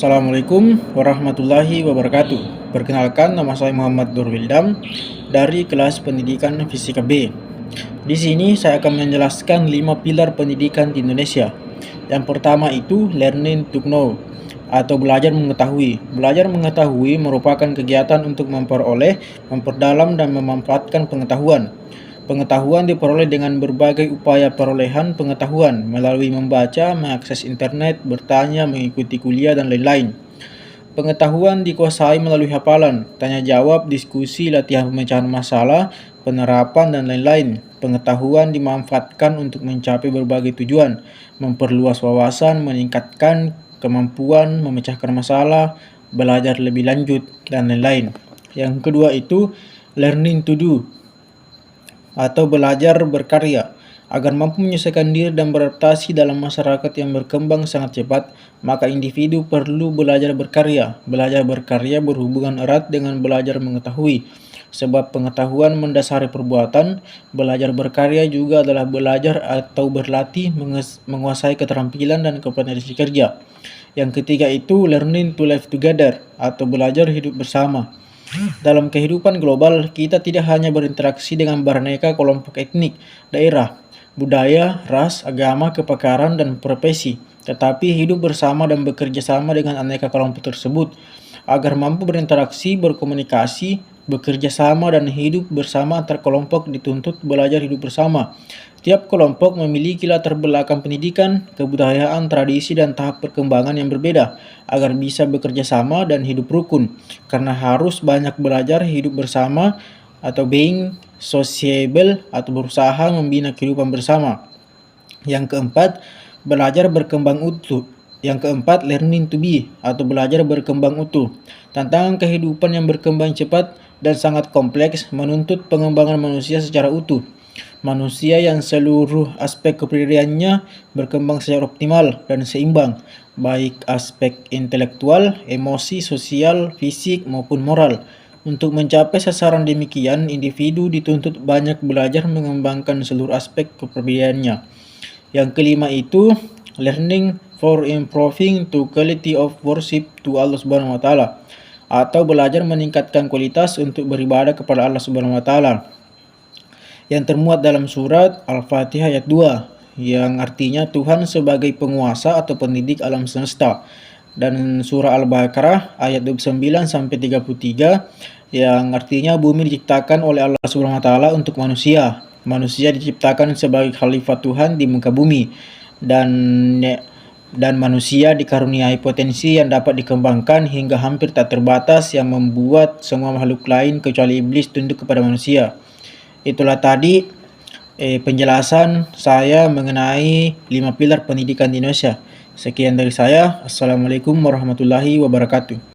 Assalamualaikum warahmatullahi wabarakatuh. Perkenalkan, nama saya Muhammad Durwildam dari kelas pendidikan Fisika B. Di sini saya akan menjelaskan 5 pilar pendidikan di Indonesia. Yang pertama itu learning to know atau belajar mengetahui. Belajar mengetahui merupakan kegiatan untuk memperoleh, memperdalam, dan memanfaatkan pengetahuan. Pengetahuan diperoleh dengan berbagai upaya perolehan pengetahuan melalui membaca, mengakses internet, bertanya, mengikuti kuliah, dan lain-lain. Pengetahuan dikuasai melalui hafalan, tanya jawab, diskusi, latihan pemecahan masalah, penerapan, dan lain-lain. Pengetahuan dimanfaatkan untuk mencapai berbagai tujuan, memperluas wawasan, meningkatkan kemampuan, memecahkan masalah, belajar lebih lanjut, dan lain-lain. Yang kedua itu learning to do atau belajar berkarya. Agar mampu menyelesaikan diri dan beradaptasi dalam masyarakat yang berkembang sangat cepat, maka individu perlu belajar berkarya. Belajar berkarya berhubungan erat dengan belajar mengetahui, sebab pengetahuan mendasari perbuatan. Belajar berkarya juga adalah belajar atau berlatih menguasai keterampilan dan kompetensi kerja. Yang ketiga itu learning to live together atau belajar hidup bersama. Dalam kehidupan global, kita tidak hanya berinteraksi dengan beraneka kelompok etnik, daerah, budaya, ras, agama, kepakaran, dan profesi, tetapi hidup bersama dan bekerja sama dengan aneka kelompok tersebut. Agar mampu berinteraksi, berkomunikasi, bekerja sama, dan hidup bersama antar kelompok dituntut belajar hidup bersama. Tiap kelompok memiliki latar belakang pendidikan, kebudayaan, tradisi, dan tahap perkembangan yang berbeda agar bisa bekerja sama dan hidup rukun. Karena harus banyak belajar hidup bersama atau being sociable atau berusaha membina kehidupan bersama. Yang keempat, belajar berkembang utuh. Yang keempat, learning to be atau belajar berkembang utuh. Tantangan kehidupan yang berkembang cepat dan sangat kompleks menuntut pengembangan manusia secara utuh. Manusia yang seluruh aspek kepribadiannya berkembang secara optimal dan seimbang, baik aspek intelektual, emosi, sosial, fisik, maupun moral. Untuk mencapai sasaran demikian, individu dituntut banyak belajar mengembangkan seluruh aspek kepribadiannya. Yang kelima itu learning for improving the quality of worship to Allah Subhanahu wa taala atau belajar meningkatkan kualitas untuk beribadah kepada Allah Subhanahu wa taala. Yang termuat dalam surat Al-Fatihah ayat 2 yang artinya Tuhan sebagai penguasa atau pendidik alam semesta, dan surah Al-Baqarah ayat 29 sampai 33 yang artinya bumi diciptakan oleh Allah Subhanahu wa taala untuk manusia. Manusia diciptakan sebagai khalifah Tuhan di muka bumi dan manusia dikaruniai potensi yang dapat dikembangkan hingga hampir tak terbatas yang membuat semua makhluk lain kecuali iblis tunduk kepada manusia. Itulah tadi penjelasan saya mengenai 5 pilar pendidikan di Indonesia. Sekian dari saya. Assalamualaikum warahmatullahi wabarakatuh.